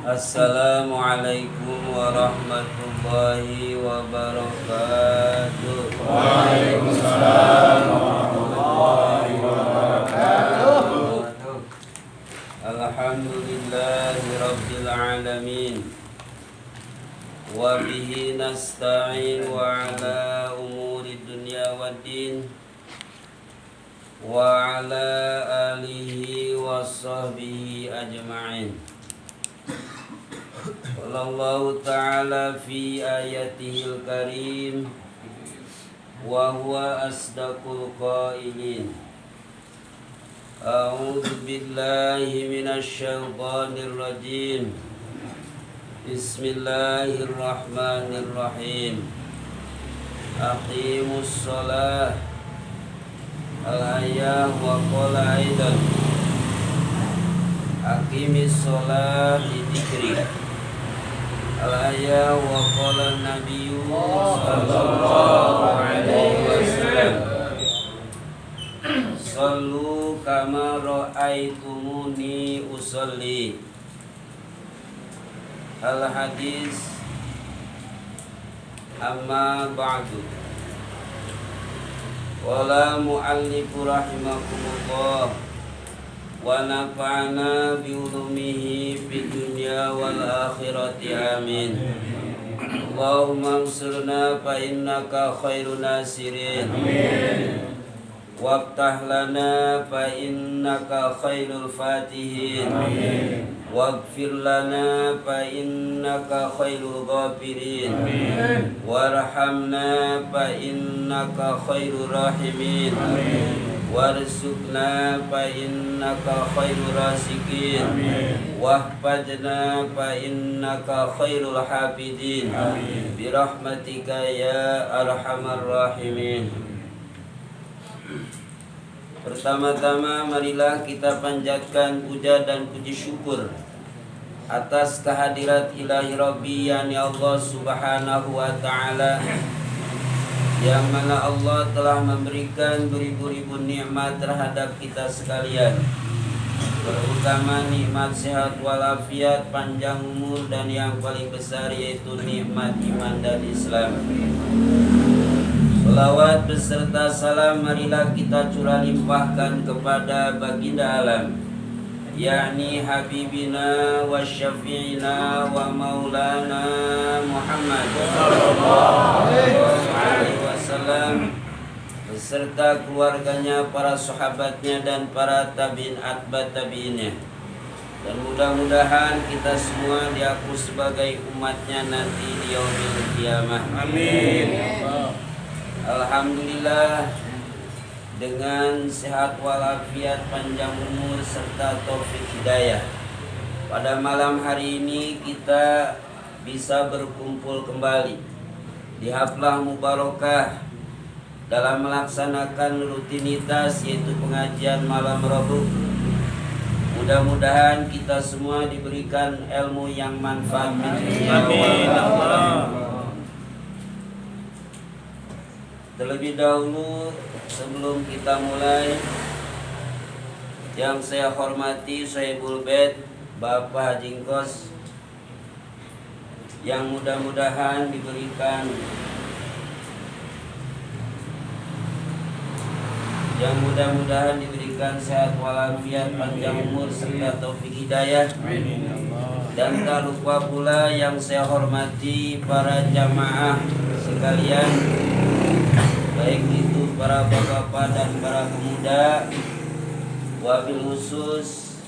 Assalamualaikum warahmatullahi wabarakatuh. Waalaikumsalam warahmatullahi wabarakatuh. Alhamdulillahi rabbil alamin. Wa bihi nasta'in wa ala umuri dunya waddin. Wa ala alihi wa sahbihi ajma'in. Allah Ta'ala fi ayatihil karim wa huwa asdaqul qailin. A'udzu billahi minasy syaithanir rajim. Bismillahirrahmanirrahim. Aqimus shalah. Al-ayah wa qala aidan. Aqimis shalah li dzikri. Al-ayah wa qala nabiyyu sallallahu alaihi wasallam. Sallu kama ra'aitumuni usolli. Al-hadis. Amma ba'du. Wala mu'allifu rahimakumullah wa nafa'ana bi'ulumihi fid dunya wal akhirati amin. Allahumma ansurna fa innaka khairun nasirin. Amin. Waftah lana fa innaka khairul fatihin. Amin. Waghfir lana fa innaka khairul ghafirin. Amin. Warhamna fa innaka khairur rahimin. Amin. Warzuqna fa innaka khairur raziqin. Amin. Wahfadna fa innaka khairul hafidin. Amin. Birahmatika ya arhamar rahimin. Pertama-tama marilah kita panjatkan puja dan puji syukur atas kehadirat ilahi Rabbi, yakni Allah subhanahu wa ta'ala, yang mana Allah telah memberikan beribu-ribu nikmat terhadap kita sekalian, terutama nikmat sehat walafiat, panjang umur, dan yang paling besar yaitu nikmat iman dan Islam. Salawat beserta salam marilah kita curah limpahkan kepada baginda alam, yakni Habibina wa Syafi'ina wa Maulana Muhammad sallallahu alaihi wasallam beserta keluarganya, para sahabatnya, dan para tabi'in atba' tabi'innya. Dan mudah-mudahan kita semua diaku sebagai umatnya nanti di yaumil qiyamah. Amin. Alhamdulillah, dengan sehat walafiat, panjang umur, serta taufik hidayah, pada malam hari ini kita bisa berkumpul kembali di haflah mubarakah dalam melaksanakan rutinitas, yaitu pengajian malam Rabu. Mudah-mudahan kita semua diberikan ilmu yang manfaat. Amin. Terlebih dahulu, sebelum kita mulai, yang saya hormati Sahibul Bait Bapak Haji Ngkos, yang mudah-mudahan diberikan sehat walafiat, panjang umur, serta taufik hidayah. Dan tak lupa pula yang saya hormati para jamaah sekalian, baik itu para bapak-bapak dan para pemuda, wabil khusus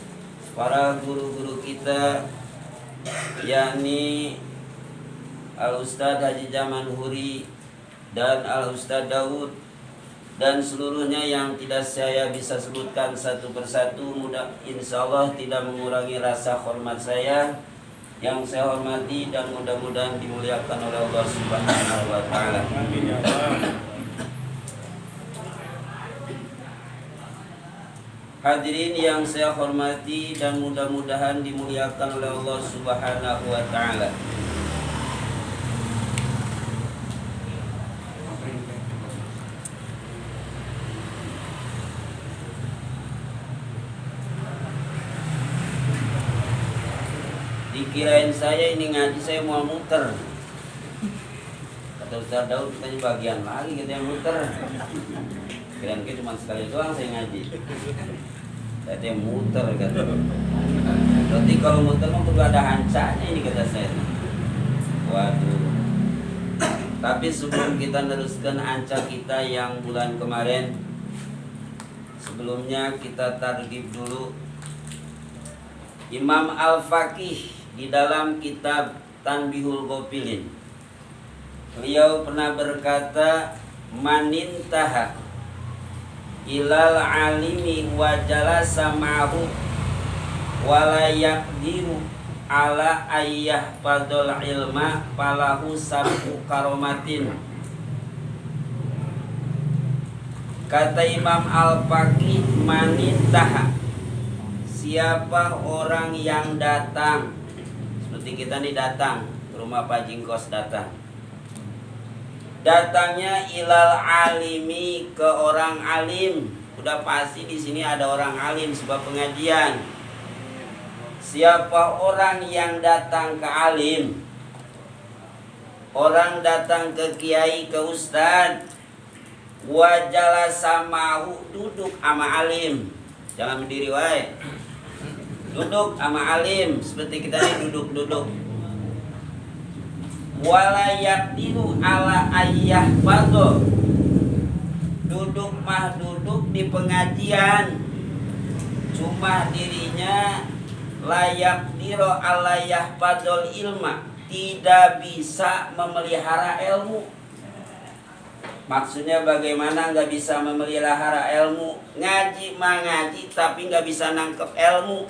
para guru-guru kita, yakni Al-Ustadz Haji Jaman Huri dan Al-Ustadz Daud, dan seluruhnya yang tidak saya bisa sebutkan satu persatu. Insyaallah tidak mengurangi rasa hormat saya yang saya hormati, dan mudah-mudahan dimuliakan oleh Allah Subhanahu wa ta'ala. Amin ya Allah. Hadirin yang saya hormati dan mudah-mudahan dimuliakan oleh Allah Subhanahu wa ta'ala. Dikirain saya ini ngaji saya mau muter. Kata Ustaz Daud katanya bagian lagi kita yang muter. Kirain cuma sekali doang saya ngaji. Saya yang muter kata. Berarti kalau muter mah perlu ada hancanya ini kata saya. Waduh. Tapi sebelum kita teruskan anca kita yang bulan kemarin, sebelumnya kita targhib dulu Imam Al-Faqih di dalam kitab Tanbihul Ghafilin. Beliau pernah berkata, manintaha ilal alimi wa jalasa ma'hu wala yaqdiru ala ayyah fadol ilma falahu sabu karomatin. Kata Imam Al-Faqih, manintaha, siapa orang yang datang, seperti kita nih datang ke rumah Pak Jingkos, datangnya ilal alimi, ke orang alim. Udah pasti di sini ada orang alim sebab pengajian. Siapa orang yang datang ke alim, orang datang ke kiai, ke ustad, wajala samahu, duduk sama alim, jangan berdiri wae, duduk sama alim seperti kita ini duduk. Wala yaqdiru ala ayyah fadho, duduk mah duduk di pengajian, cuma dirinya layak diro ala yahfadol ilma, tidak bisa memelihara ilmu. Maksudnya bagaimana nggak bisa memelihara ilmu? Ngaji mah ngaji tapi nggak bisa nangkep ilmu.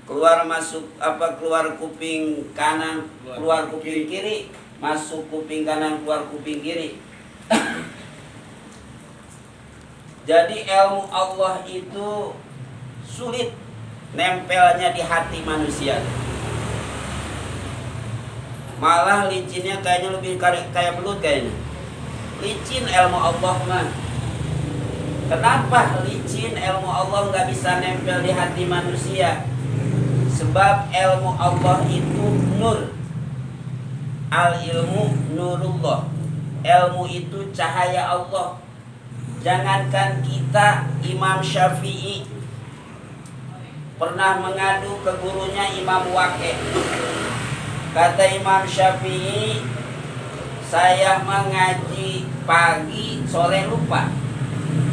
Keluar masuk keluar kuping kanan, keluar kuping kiri, masuk kuping kanan, keluar kuping kiri. Jadi ilmu Allah itu sulit nempelnya di hati manusia. Malah licinnya kayaknya lebih kayak belut kayaknya. Licin ilmu Allah mah. Kenapa licin ilmu Allah nggak bisa nempel di hati manusia? Sebab ilmu Allah itu nur. Al ilmu nurullah. Ilmu itu cahaya Allah. Jangankan kita, Imam Syafi'i pernah mengadu ke gurunya Imam Waqi'. Kata Imam Syafi'i, saya mengaji pagi sore lupa,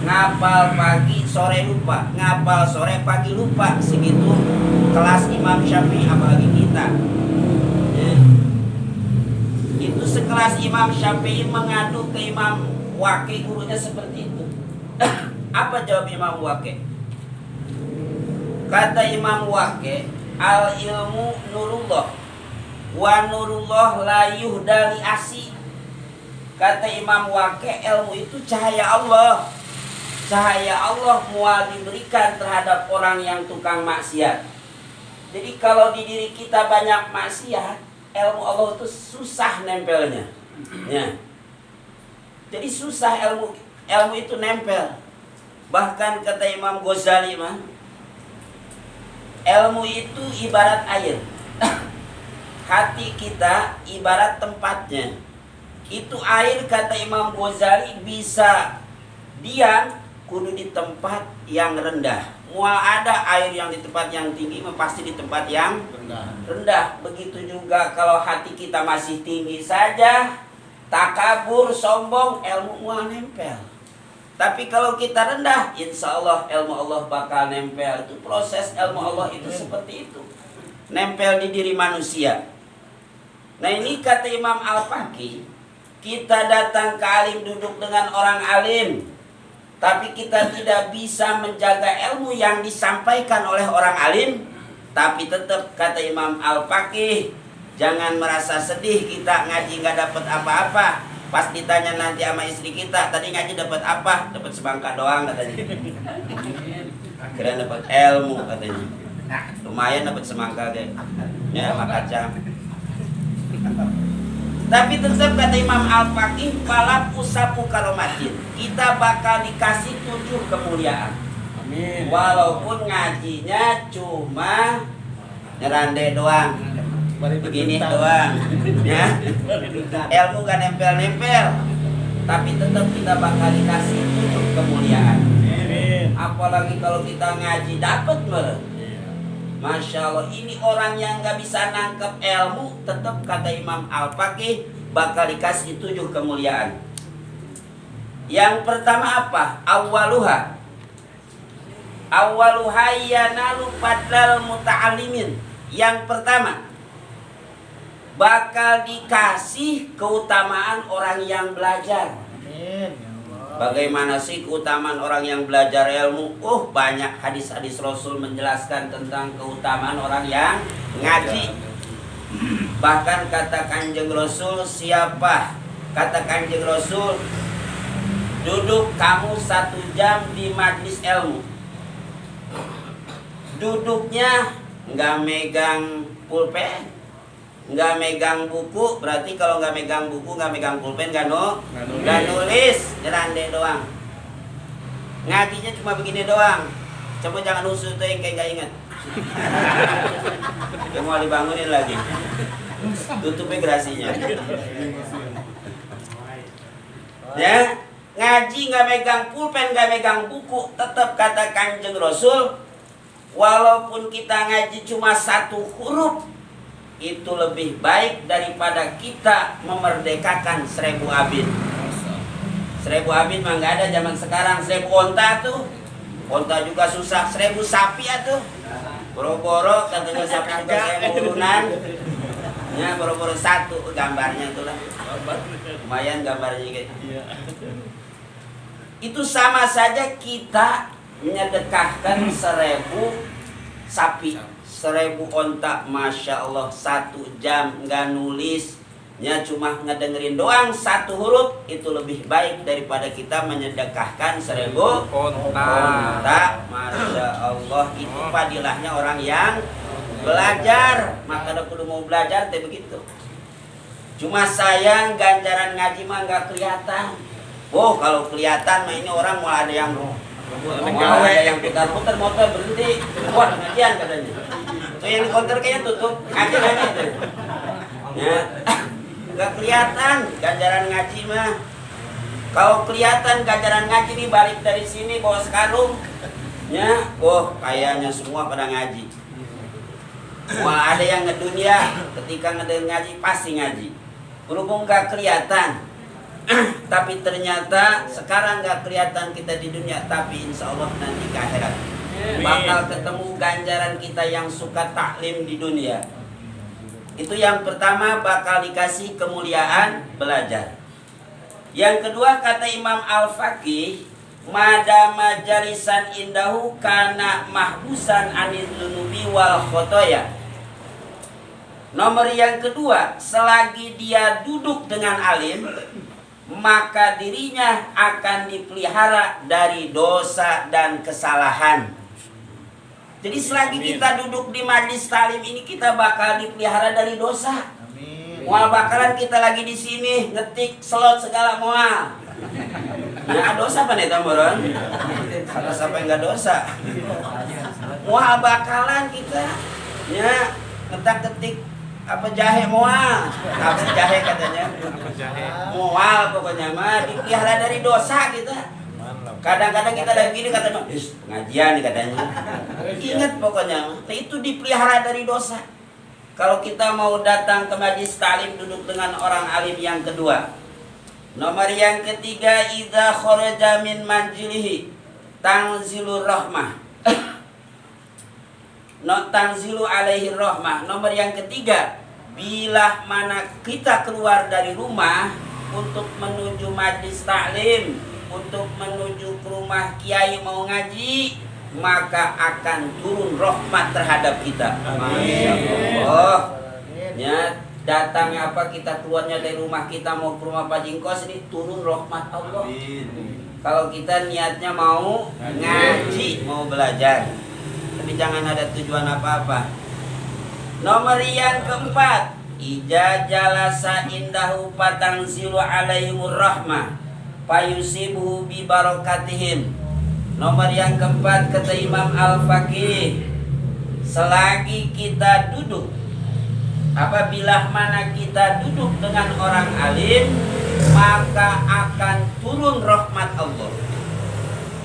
ngapal pagi sore lupa, ngapal sore pagi lupa. Segitu kelas Imam Syafi'i, apalagi kita ya. Itu sekelas Imam Syafi'i mengadu ke Imam Waqi', gurunya seperti itu. Apa jawab Imam Waqi'? Kata Imam Waqi', al ilmu nurullah wa nurullah la yuhdali asi. Kata Imam Waqi', ilmu itu cahaya Allah. Cahaya Allah mual diberikan terhadap orang yang tukang maksiat. Jadi kalau di diri kita banyak maksiat, ilmu Allah itu susah nempelnya. Ya. Jadi susah ilmu itu nempel. Bahkan kata Imam Ghazali mah, ilmu itu ibarat air. Hati kita ibarat tempatnya. Itu air kata Imam Ghazali bisa diam kudu di tempat yang rendah. Mual ada air yang di tempat yang tinggi, pasti di tempat yang rendah. Begitu juga kalau hati kita masih tinggi saja, takabur, sombong, ilmu mual nempel. Tapi kalau kita rendah, insya Allah ilmu Allah bakal nempel. Itu proses ilmu Allah itu seperti itu, nempel di diri manusia. Nah ini kata Imam Al-Faqih, kita datang ke alim, duduk dengan orang alim, tapi kita tidak bisa menjaga ilmu yang disampaikan oleh orang alim. Tapi tetap kata Imam Al-Faqih, jangan merasa sedih kita ngaji nggak dapat apa-apa. Pas ditanya nanti sama istri kita, tadi ngaji dapat apa? Dapat semangka doang katanya. Akhirnya dapat ilmu katanya. Lumayan dapat semangka deh. Ya, sama kacang. Tapi tetap kata Imam Al-Faqih, falap usapu karomatin, kita bakal dikasih 7 kemuliaan. Amin. Walaupun ngajinya cuma nyerande doang, begini doang, ya. Ilmu gak nempel-nempel, tapi tetap kita bakal dikasih tujuh kemuliaan. Apalagi kalau kita ngaji dapat malah. Masya Allah, ini orang yang gak bisa nangkep ilmu, tetap kata Imam Al-Faqih bakal dikasih tujuh kemuliaan. Yang pertama apa? Awaluha yanalu fadlal muta'alimin. Yang pertama, bakal dikasih keutamaan orang yang belajar. Bagaimana sih keutamaan orang yang belajar ilmu? Banyak hadis-hadis Rasul menjelaskan tentang keutamaan orang yang ngaji. Bahkan kata Kanjeng Rasul, siapa? Kata Kanjeng Rasul, duduk kamu 1 jam di majlis ilmu. Duduknya nggak megang pulpen, nggak megang buku. Berarti kalau nggak megang buku, nggak megang pulpen, nggak nulis, nyerande doang. Ngajinya cuma begini doang. Coba jangan usut tuh yang kayak nggak inget. Yang mau dibangunin lagi. Tutupnya gerasinya. Ya, ngaji nggak megang pulpen, nggak megang buku, tetap kata Kanjeng Rasul, walaupun kita ngaji cuma 1 huruf, itu lebih baik daripada kita memerdekakan 1000 abid. 1000 abid mah nggak ada zaman sekarang. 1000 onta tuh, onta juga susah. 1000 sapi tuh, boro-boro katanya sapi juga saya urunan. Ya boro-boro 1 gambarnya tuh lah. Lumayan gambarnya kayak. Itu sama saja kita menyedekahkan 1000 sapi, 1000 onta. Masya Allah, 1 jam nggak nulis, ya cuma ngedengerin doang 1 huruf, itu lebih baik daripada kita menyedekahkan 1000 onta. Masya Allah, itu fadilahnya orang yang belajar. Maka kudu mau belajar teh begitu. Cuma sayang ganjaran ngaji mah nggak kelihatan. Kalau kelihatan mah ini orang mau ada yang putar-putar motor berhenti. Wah, ngajian katanya. Itu yang di counter kayaknya tutup. Ngaji tuh. Ya. Nggak kelihatan ganjaran ngaji mah. Kalau kelihatan ganjaran ngaji nih, balik dari sini bawa sekarung. Ya, kayaknya semua pada ngaji. Wah, ada yang ngedunia ketika ngedengar ngaji pasti ngaji. Berhubung nggak kelihatan. Tapi ternyata sekarang nggak kelihatan kita di dunia, tapi insya Allah nanti ke akhirat bakal ketemu ganjaran kita yang suka taklim di dunia. Itu yang pertama, bakal dikasih kemuliaan belajar. Yang kedua kata Imam Al-Faqih, mada majalisan indahu kana mahbusan anil dunubi wal khotoya. Nomor yang kedua, selagi dia duduk dengan alim, maka dirinya akan dipelihara dari dosa dan kesalahan. Jadi selagi kita duduk di majlis talim ini, kita bakal dipelihara dari dosa. Mual bakalan kita lagi di sini ngetik slot segala mual. Ya dosa apa nih tamboran? Kalau sampai nggak dosa. Mual bakalan kita ya ngetik apa jahe mual, apa jahe katanya, mual pokoknya mah dipelihara dari dosa kita. Kadang-kadang kita lagi gini katanya, pengajian nih katanya. Ingat pokoknya, nah itu dipelihara dari dosa. Kalau kita mau datang ke majlis talim, duduk dengan orang alim yang kedua. Nomor yang ketiga, idza kharaja min manzilihi tanzilur rahmah. Tanzilu alaihi rahmah. Nomor yang ketiga, bila mana kita keluar dari rumah untuk menuju majlis taklim, untuk menuju ke rumah kiai mau ngaji, maka akan turun rahmat terhadap kita. Masya Allah. Ya, datangnya apa, kita keluarnya dari rumah kita mau ke rumah Pak Jingkos, ini turun rahmat Allah. Kalau kita niatnya mau ngaji, mau belajar, tapi jangan ada tujuan apa-apa. Nomor yang keempat, ija jalasa indahu patangzilu alaihimur rahmah fayusibuhu bi barakatihim. Nomor yang keempat kata Imam Al-Faqih, selagi kita duduk, apabila mana kita duduk dengan orang alim, maka akan turun rahmat Allah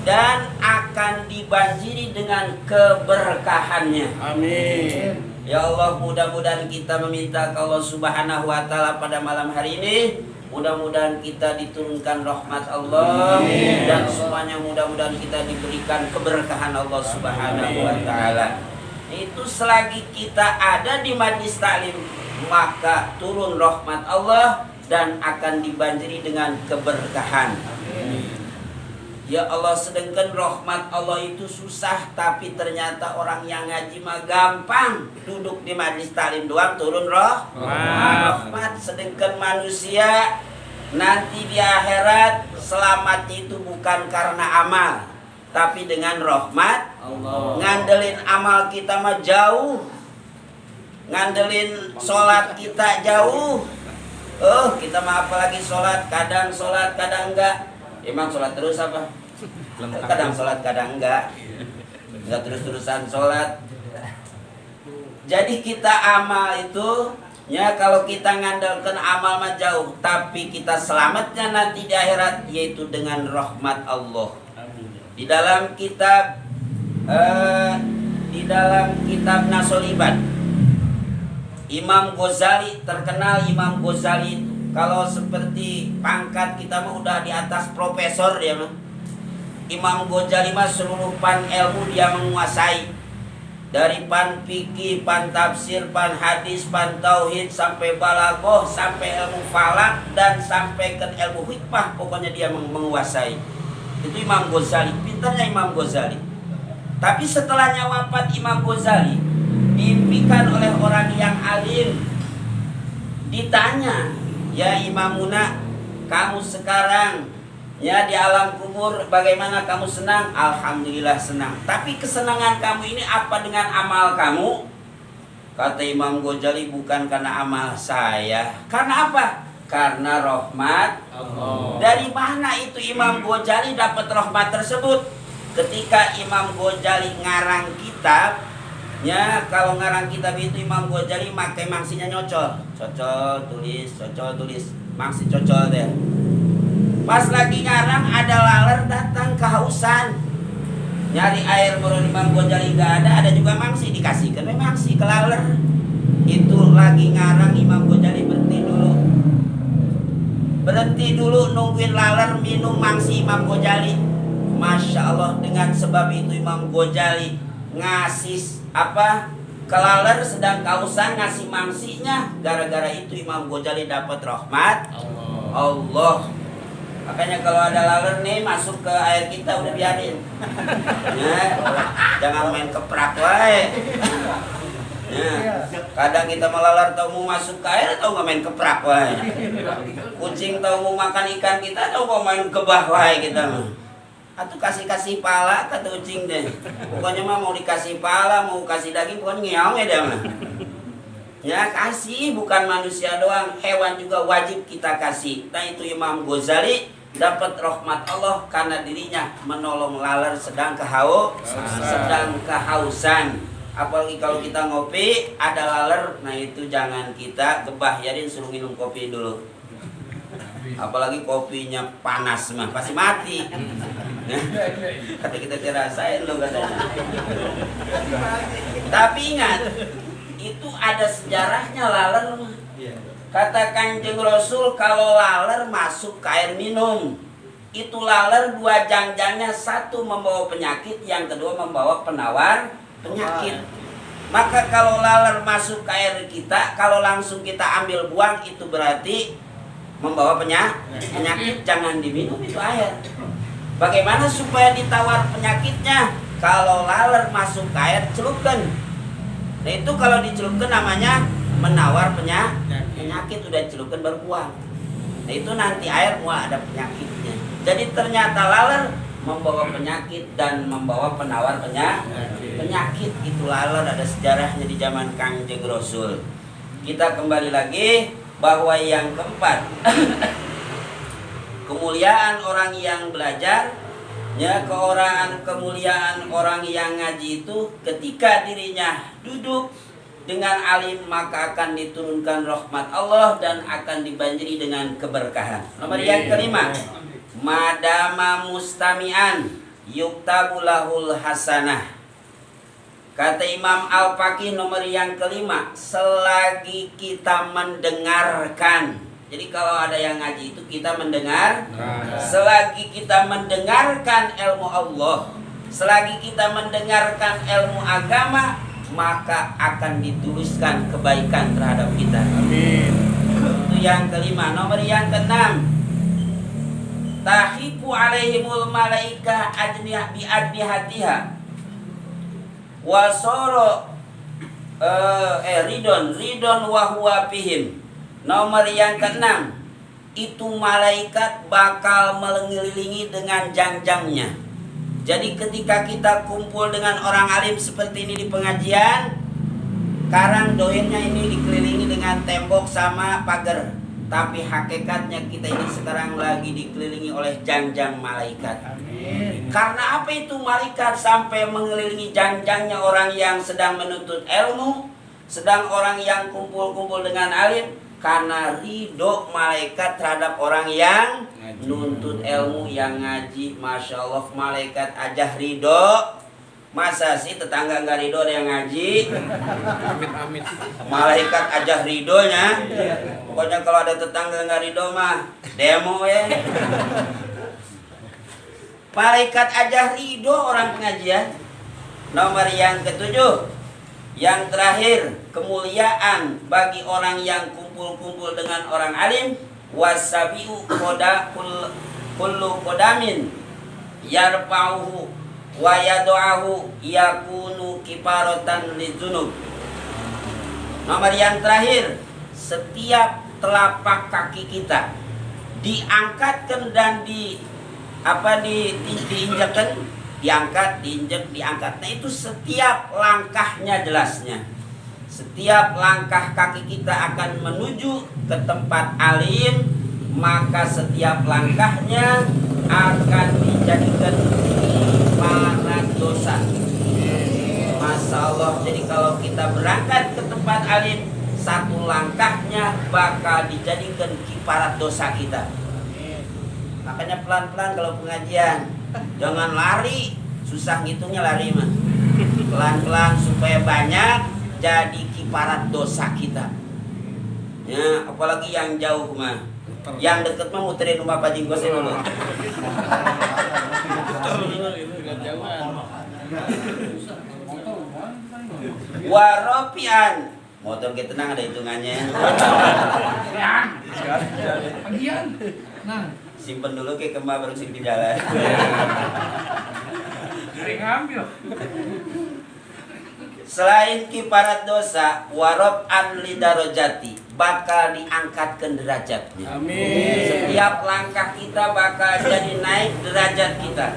dan akan dibanjiri dengan keberkahannya. Amin. Ya Allah, mudah-mudahan kita meminta ke Allah Subhanahu wa Ta'ala pada malam hari ini, mudah-mudahan kita diturunkan rahmat Allah. Amin. Dan semuanya mudah-mudahan kita diberikan keberkahan Allah Subhanahu wa Ta'ala. Itu selagi kita ada di majlis taklim, maka turun rahmat Allah dan akan dibanjiri dengan keberkahan. Amin. Ya Allah, sedangkan rahmat Allah itu susah, tapi ternyata orang yang ngaji mah gampang. Duduk di majlis taklim doang turun rahmat. Sedangkan manusia nanti di akhirat selamatnya itu bukan karena amal, tapi dengan rahmat Allah. Ngandelin amal kita mah jauh, ngandelin sholat kita jauh. Kita mah apalagi sholat kadang enggak. Emang sholat terus apa? Kadang sholat kadang enggak terus-terusan sholat. Jadi kita amal itu ya, kalau kita ngandalkan amal mah jauh, tapi kita selamatnya nanti di akhirat yaitu dengan rahmat Allah. Di dalam kitab Nasoliban, Imam Ghazali, terkenal Imam Ghazali, kalau seperti pangkat kita mah udah di atas profesor dia mah. Imam Ghazali mah seluruh pan ilmu dia menguasai. Dari pan fikih, pan tafsir, pan hadis, pan tauhid, sampai balaghah, sampai ilmu falak, dan sampai ke ilmu hikmah, pokoknya dia menguasai. Itu Imam Ghazali, pintarnya Imam Ghazali. Tapi setelahnya wafat Imam Ghazali, diimpikan oleh orang yang alim, ditanya, "Ya Imamuna, kamu sekarang ya di alam kubur bagaimana, kamu senang?" "Alhamdulillah senang." "Tapi kesenangan kamu ini apa dengan amal kamu?" Kata Imam Ghazali, "Bukan karena amal saya." "Karena apa?" "Karena rahmat Allah." Dari mana itu Imam Ghazali dapat rahmat tersebut? Ketika Imam Ghazali ngarang kitab, ya kalau ngarang kitab itu Imam Ghazali pakai mangsinya nyocol, cocol tulis, mangsi cocol deh. Pas lagi ngarang ada laler datang kehausan, nyari air, menurut Imam Ghazali nggak ada juga mangsi, dikasihkan mangsi ke laler. Itu lagi ngarang Imam Ghazali berhenti dulu nungguin laler minum mangsi Imam Ghazali. Masya Allah, dengan sebab itu Imam Ghazali ngasih ke laler, sedang kehausan ngasih mangsinya. Gara-gara itu Imam Ghazali dapat rahmat Allah. Makanya kalau ada laler nih masuk ke air kita udah biarin. Ya, jangan main keprak wae. Ya, kadang kita melalar tahu mau masuk ke air, tahu nggak main keprak wae. Kucing tahu mau makan ikan kita, tahu mau main kebah wae kita mah. Atau kasih pala kata kucing deh. Pokoknya mah mau dikasih pala, mau kasih daging, pokoknya ngeong ya dah mah. Ya kasih, bukan manusia doang, hewan juga wajib kita kasih. Nah itu Imam Ghazali dapat rahmat Allah karena dirinya menolong laler sedang kehausan. Apalagi kalau kita ngopi ada laler, nah itu jangan kita gebah, yarin suruh minum kopi dulu. Apalagi kopinya panas mah pasti mati. Kata kita rasain lo katanya. Tapi ingat, itu ada sejarahnya laler. Kata Kanjeng Rasul, kalau laler masuk ke air minum, itu laler dua jangjangnya, satu membawa penyakit, yang kedua membawa penawar penyakit. Maka kalau laler masuk ke air kita, kalau langsung kita ambil buang, itu berarti membawa penyakit. Jangan diminum itu air. Bagaimana supaya ditawar penyakitnya? Kalau laler masuk ke air, celupkan. Nah itu kalau dicelupkan namanya menawar penyakit. Udah celupkan baru buang. Nah itu nanti air mulai ada penyakitnya. Jadi ternyata laler membawa penyakit dan membawa penawar penyakit. Itu laler, ada sejarahnya di zaman Kanjeng Rasul. Kita kembali lagi bahwa yang keempat, kemuliaan orang yang belajar Ya, keorangan kemuliaan orang yang ngaji itu ketika dirinya duduk dengan alim maka akan diturunkan rahmat Allah dan akan dibanjiri dengan keberkahan. Nomor yang kelima, madama mustami'an yuktabu lahul hasanah. Kata Imam Al-Faqih nomor yang kelima, selagi kita mendengarkan. Jadi kalau ada yang ngaji itu kita mendengar. Selagi kita mendengarkan ilmu Allah, selagi kita mendengarkan ilmu agama, maka akan dituliskan kebaikan terhadap kita. Amin. Itu yang kelima. Nomor yang keenam, tahifu alaihimul malaika ajniyah bi ajnihatiha wasoro ridon wa huwa fihim. Nomor yang keenam, itu malaikat bakal mengelilingi dengan jangjangnya. Jadi ketika kita kumpul dengan orang alim seperti ini di pengajian, karang doirnya ini dikelilingi dengan tembok sama pagar. Tapi hakikatnya kita ini sekarang lagi dikelilingi oleh jangjang malaikat. Amin. Karena apa itu malaikat sampai mengelilingi jangjangnya orang yang sedang menuntut ilmu, sedang orang yang kumpul-kumpul dengan alim? Karena ridho malaikat terhadap orang yang nuntut ilmu, yang ngaji. Masya Allah, malaikat aja ridho. Masa sih tetangga nggak ridho ada yang ngaji? Amit. Malaikat aja ridhonya. Pokoknya kalau ada tetangga nggak ridho mah demo ya. Malaikat aja ridho orang pengajian. Nomor yang ketujuh, yang terakhir, kemuliaan bagi orang yang kumpul-kumpul dengan orang alim. Wasabiu kullu kodamin yarfa'uhu wa yadu'ahu yakunu kiparatan lidzunub. Nomor yang terakhir, setiap telapak kaki kita diangkatkan dan diinjakkan, diangkat. Nah itu setiap langkahnya jelasnya. Setiap langkah kaki kita akan menuju ke tempat alim, maka setiap langkahnya akan dijadikan kiparat dosa. Masya Allah, jadi kalau kita berangkat ke tempat alim, satu langkahnya bakal dijadikan kiparat dosa kita. Makanya pelan-pelan kalau pengajian, jangan lari, susah ngitungnya lari mah. Pelan-pelan supaya banyak jadi kiparat dosa kita. Ya, apalagi yang jauh mah. Yang deket mah muterin rumah Pak Jingkos dulu. Waropian. Motor kita tenang ada hitungannya. Bagian. Nah, Simpen dulu ke kemah baru sini di jalan. sering ambil. Selain kiparat dosa, warob an lidarojati, bakal diangkatkan derajatnya. Amin. Setiap langkah kita bakal jadi naik derajat kita.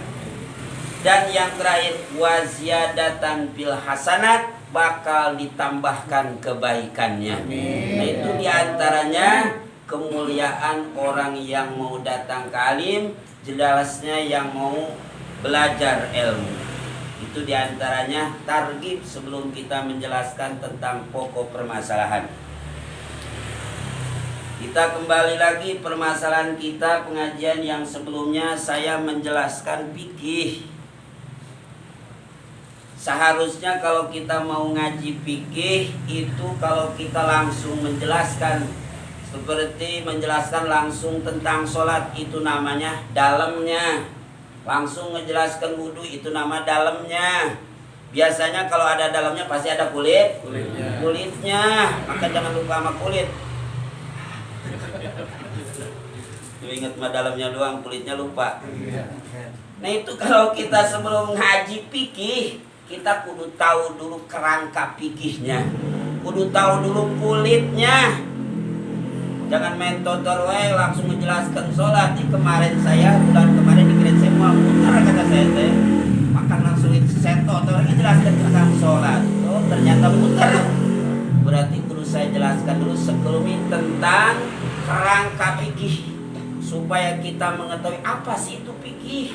Dan yang terakhir, waziyadatan bil hasanat, bakal ditambahkan kebaikannya. Amin. Nah itu diantaranya kemuliaan orang yang mau datang ke alim, jelasnya yang mau belajar ilmu. Itu diantaranya targhib sebelum kita menjelaskan tentang pokok permasalahan. Kita kembali lagi permasalahan kita pengajian yang sebelumnya saya menjelaskan fikih. Seharusnya kalau kita mau ngaji fikih itu kalau kita langsung menjelaskan seperti menjelaskan langsung tentang sholat itu namanya dalamnya. Langsung ngejelaskan wudhu itu nama dalamnya. Biasanya kalau ada dalamnya pasti ada kulitnya. Maka jangan lupa sama kulit. Lu ingat mah dalamnya doang, kulitnya lupa. Nah itu kalau kita sebelum ngaji fikih, kita kudu tahu dulu kerangka fikihnya, kudu tahu dulu kulitnya. Jangan main totor wae langsung menjelaskan sholat. Ini kemarin bulan kemarin dikira saya mau mutar kata saya teh. Makan langsung saya totor jelaskan tentang sholat. Oh ternyata mutar. Berarti perlu saya jelaskan dulu sekelumit tentang kerangka fikih supaya kita mengetahui apa sih itu fikih.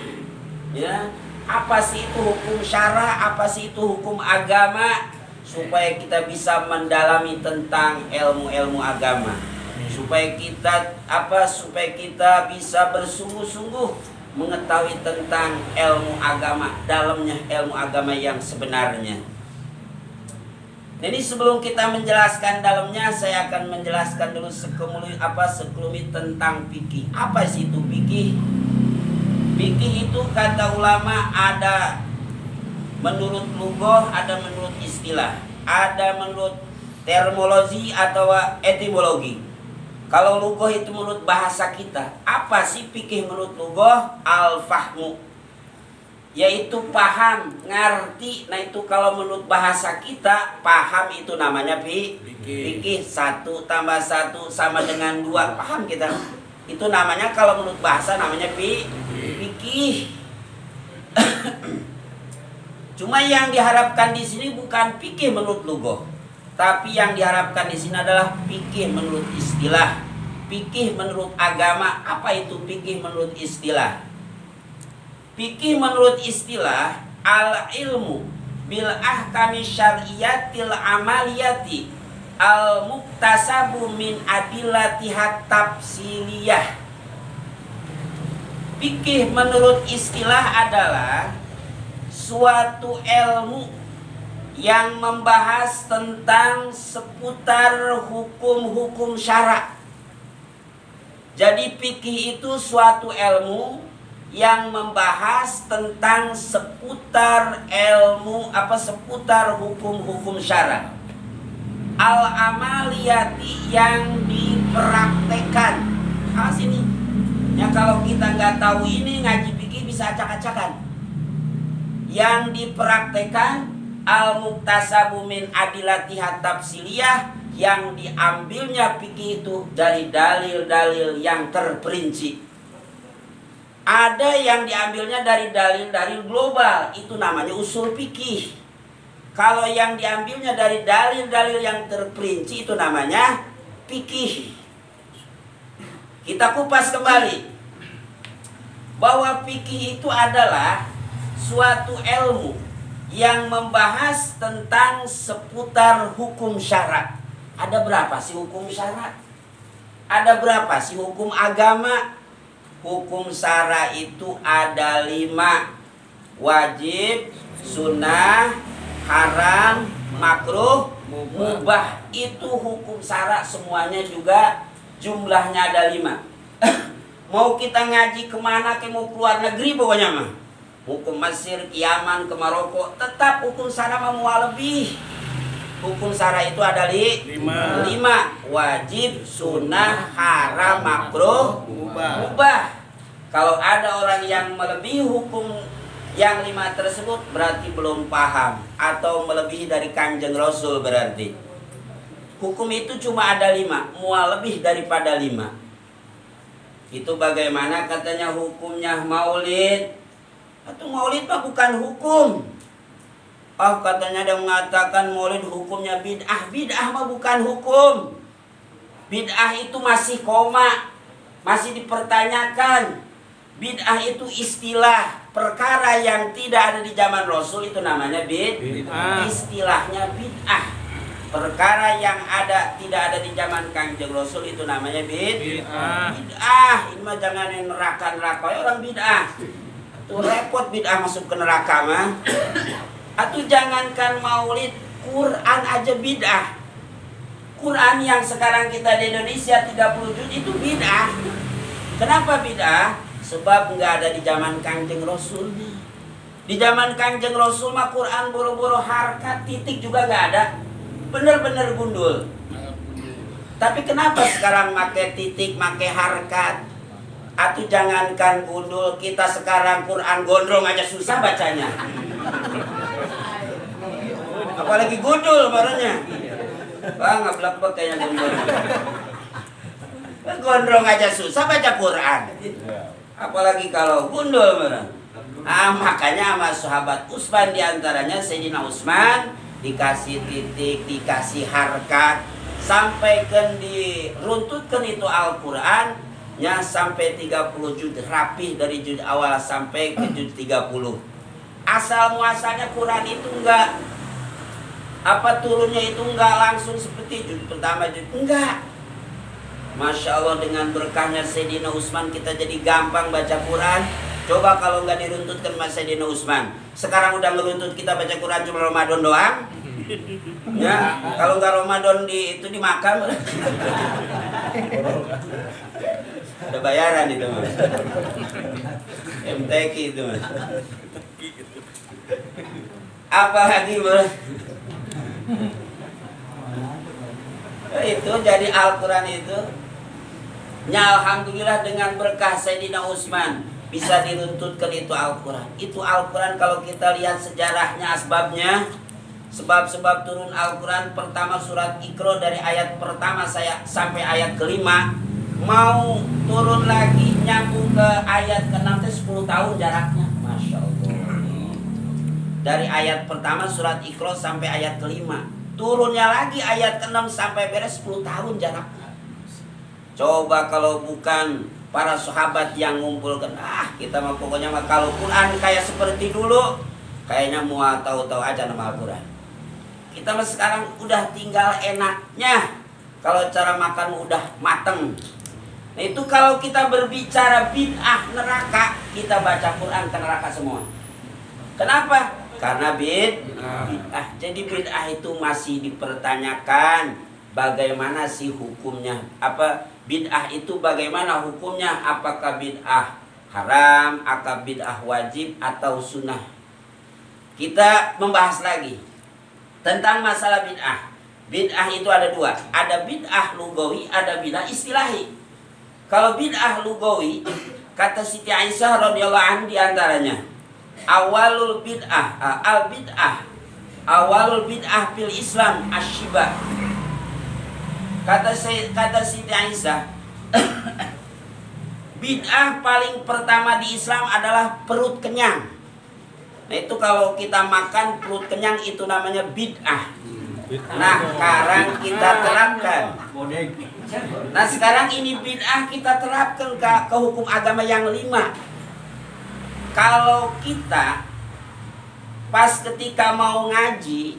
Ya, apa sih itu hukum syara, apa sih itu hukum agama, supaya kita bisa mendalami tentang ilmu-ilmu agama, supaya kita bisa bersungguh-sungguh mengetahui tentang ilmu agama, dalamnya ilmu agama yang sebenarnya. Jadi sebelum kita menjelaskan dalamnya, saya akan menjelaskan dulu sekelumit tentang fikih. Apa sih itu fikih? Fikih itu kata ulama ada menurut lugah, ada menurut istilah, ada menurut terminologi atau etimologi. Kalau lugah itu menurut bahasa kita, apa sih fikih menurut lugah? Al-fahmu, yaitu paham, ngerti. Nah itu kalau menurut bahasa kita, paham itu namanya fikih. 1 tambah 1 sama dengan 2, paham kita. Itu namanya kalau menurut bahasa namanya fikih. Cuma yang diharapkan di sini bukan fikih menurut lugah, tapi yang diharapkan di sini adalah fikih menurut istilah, fikih menurut agama. Apa itu fikih menurut istilah? Fikih menurut istilah al-ilmu bil ahkami syar'iyatil amaliyati al-muktasabu min adillatihat tafsiliyah. Fikih menurut istilah adalah suatu ilmu yang membahas tentang seputar hukum-hukum syara. Jadi fikih itu suatu ilmu yang membahas tentang seputar seputar hukum-hukum syara. Al-amaliyati yang dipraktekan. Sini. Ya kalau kita nggak tahu ini, ngaji fikih bisa acak-acakan. Yang dipraktekan al-muktasabu min adillatihat tafsiliyah, yang diambilnya fikih itu dari dalil-dalil yang terperinci. Ada yang diambilnya dari dalil-dalil global, itu namanya usul fikih. Kalau yang diambilnya dari dalil-dalil yang terperinci, itu namanya fikih. Kita kupas kembali bahwa fikih itu adalah suatu ilmu yang membahas tentang seputar hukum syara. Ada berapa sih hukum syara? Ada berapa sih hukum agama? Hukum syara itu ada 5. Wajib, sunnah, haram, makruh, mubah. Itu hukum syara semuanya juga jumlahnya ada 5. Mau kita ngaji kemana, mau keluar negeri pokoknya mah, hukum Mesir, ke Yaman, ke Maroko, tetap hukum syara memual lebih. Hukum syara itu ada 5. Wajib, sunnah, haram, makruh, mubah. Kalau ada orang yang melebihi hukum yang 5 tersebut, berarti belum paham, atau melebihi dari Kanjeng Rasul. Berarti hukum itu cuma ada 5, mual lebih daripada 5. Itu bagaimana katanya hukumnya maulid? Atau maulid mah bukan hukum. Katanya ada mengatakan maulid hukumnya bid'ah. Bid'ah mah bukan hukum. Bid'ah itu masih koma, masih dipertanyakan. Bid'ah itu istilah, perkara yang tidak ada di zaman Rasul itu namanya bid'ah. Istilahnya bid'ah. Perkara yang tidak ada di zaman Kanjeng Rasul itu namanya bid'ah. Ini mah jangan yang neraka orang bid'ah. Tuh repot bid'ah masuk ke neraka mah. Atau jangankan maulid, Quran aja bid'ah. Quran yang sekarang kita di Indonesia 30 juz itu bid'ah. Kenapa bid'ah? Sebab nggak ada di zaman Kanjeng Rasulnya. Di zaman Kanjeng Rasul mah Quran boro-boro harkat, titik juga nggak ada. Bener-bener gundul. Tapi kenapa sekarang make titik, make harkat? Atau jangankan gundul, kita sekarang Quran gondrong aja susah bacanya. Apalagi gundul barunya. Ngablak kayaknya gundul. Gondrong aja susah baca Quran. Apalagi kalau gundul barang. Makanya sama sahabat Utsman diantaranya Sayyidina Utsman dikasih titik, dikasih harkat, sampaikan diruntutkan itu Al-Quran. nya sampai 30 juz, rapih dari juz awal sampai ke juz 30. Asal muasalnya Quran itu enggak turunnya itu enggak langsung seperti juz pertama, juz enggak. Masya Allah, dengan berkahnya Sayyidina Utsman kita jadi gampang baca Quran. Coba kalau nggak diruntutkan Mas Sayyidina Utsman, sekarang udah ngeruntut kita baca Quran cuma Ramadan doang. Ya, kalau nggak Ramadan itu dimakan. Ada bayaran itu Mas. MTQ itu Mas. Apalagi Mas? Itu jadi Al-Quran itu alhamdulillah dengan berkah Sayyidina Utsman bisa diruntutkan itu Al-Quran. Itu Al-Quran kalau kita lihat sejarahnya, asbabnya, sebab-sebab turun Al-Quran, pertama surat Iqra dari ayat pertama sampai ayat kelima, mau turun lagi nyambung ke ayat ke-6, 10 tahun jaraknya. Masya Allah. Dari ayat pertama surat Iqra sampai ayat kelima, turunnya lagi ayat ke-6 sampai beres 10 tahun jaraknya. Coba kalau bukan para sahabat yang ngumpulkan, kita mah pokoknya mah kalau Quran kayak seperti dulu, kayaknya mau tahu-tahu aja nama Al-Quran. Kita mah sekarang udah tinggal enaknya, kalau cara makan udah mateng. Nah itu kalau kita berbicara bid'ah neraka, kita baca Quran ke neraka semua. Kenapa? Karena bid'ah. Jadi bid'ah itu masih dipertanyakan bagaimana sih hukumnya. Bid'ah itu bagaimana hukumnya? Apakah bid'ah haram, apakah bid'ah wajib atau sunnah? Kita membahas lagi tentang masalah bid'ah. Bid'ah itu ada dua, ada bid'ah lugawi, ada bid'ah istilahi. Kalau bid'ah lugawi, kata Siti Aisyah radhiyallahu anha diantaranya, awalul bid'ah fil Islam asyibah. Kata Siti Aisyah, bid'ah paling pertama di Islam adalah perut kenyang. Nah itu kalau kita makan perut kenyang itu namanya bid'ah. Nah sekarang kita terapkan. Nah sekarang ini bid'ah kita terapkan ke hukum agama yang 5. Kalau kita pas ketika mau ngaji,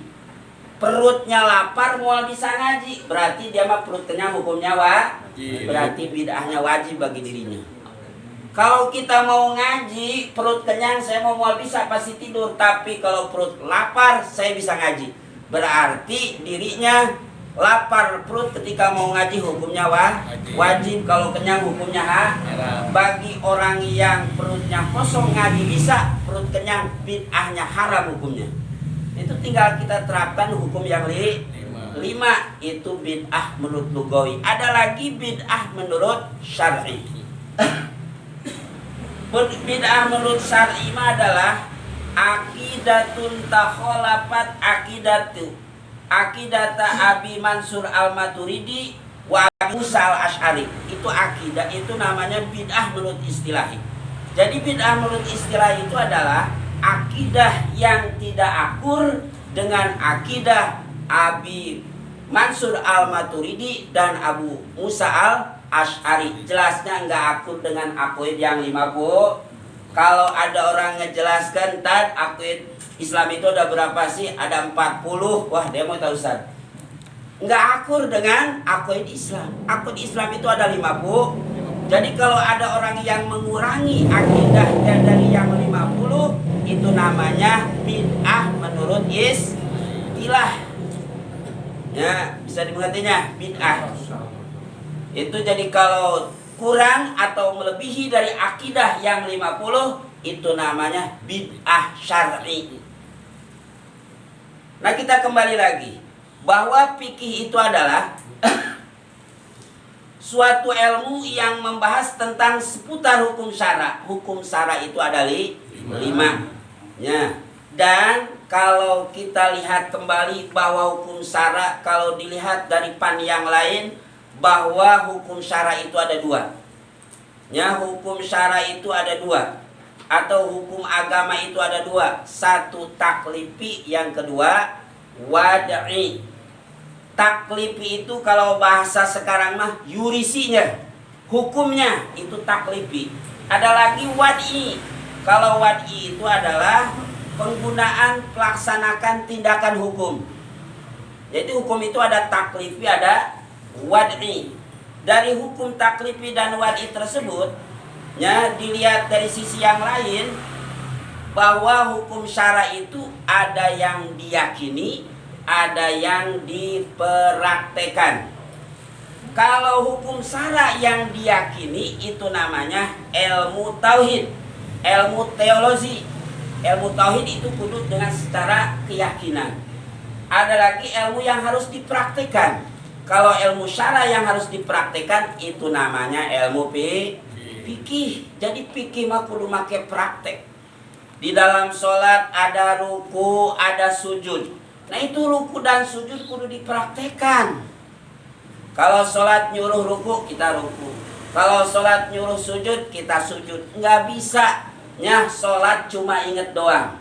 perutnya lapar mau bisa ngaji, berarti dia mah perut kenyang, hukumnya berarti bid'ahnya wajib bagi dirinya. Kalau kita mau ngaji perut kenyang, saya mau bisa pasti tidur, tapi kalau perut lapar saya bisa ngaji, berarti dirinya lapar perut ketika mau ngaji, hukumnya wajib. Kalau kenyang hukumnya bagi orang yang perutnya kosong ngaji bisa, perut kenyang bid'ahnya haram hukumnya. Itu tinggal kita terapkan hukum yang 5. Itu bid'ah menurut lugawi. Ada lagi bid'ah menurut syar'i. Bid'ah menurut syar'i adalah aqidatun takhalafat aqidata Abi Mansur al-Maturidi wa Abi Musa al-Asy'ari. Itu akidah, itu namanya bid'ah menurut istilahi. Jadi bid'ah menurut istilahi itu adalah akidah yang tidak akur dengan akidah Abi Mansur al-Maturidi dan Abu Musa al-Asy'ari. Jelasnya enggak akur dengan akuid yang 50. Kalau ada orang ngejelaskan akuid Islam itu ada berapa sih? Ada 40. Wah, dia mau tahu Ustaz. Enggak akur dengan akuid Islam. Akuid Islam itu ada 50. Jadi kalau ada orang yang mengurangi akidahnya dari yang 50, itu namanya bid'ah menurut istilah. Ya, bisa dimengertinya bid'ah. Itu jadi kalau kurang atau melebihi dari akidah yang 50, itu namanya bid'ah syar'i. Nah, kita kembali lagi bahwa fikih itu adalah suatu ilmu yang membahas tentang seputar hukum syara. Hukum syara itu ada 5. Ya. Dan kalau kita lihat kembali bahwa hukum syara, kalau dilihat dari pan yang lain, bahwa hukum syara itu ada 2. Ya, hukum syara itu ada 2. Atau hukum agama itu ada 2. Satu taklifi, yang kedua wad'i. Taklifi itu kalau bahasa sekarang mah yurisinya. hukumnya itu taklifi. Ada lagi wad'i. Kalau wad'i itu adalah penggunaan pelaksanakan tindakan hukum. Jadi hukum itu ada taklifi, ada wad'i. Dari hukum taklifi dan wad'i tersebut, ya, dilihat dari sisi yang lain, bahwa hukum syara itu ada yang diyakini, ada yang dipraktekan. Kalau hukum syara yang diyakini itu namanya ilmu tauhid, ilmu teologi. Ilmu tauhid itu kudu dengan secara keyakinan. Ada lagi ilmu yang harus dipraktekan. Kalau ilmu syara yang harus dipraktekan itu namanya ilmu fikih. Jadi fikih mah kudu make praktek. Di dalam sholat ada ruku, ada sujud. Nah itu ruku dan sujud kudu dipraktekan. Kalau sholat nyuruh ruku, kita ruku. Kalau sholat nyuruh sujud, kita sujud. Nggak bisa. Ya, sholat cuma inget doang.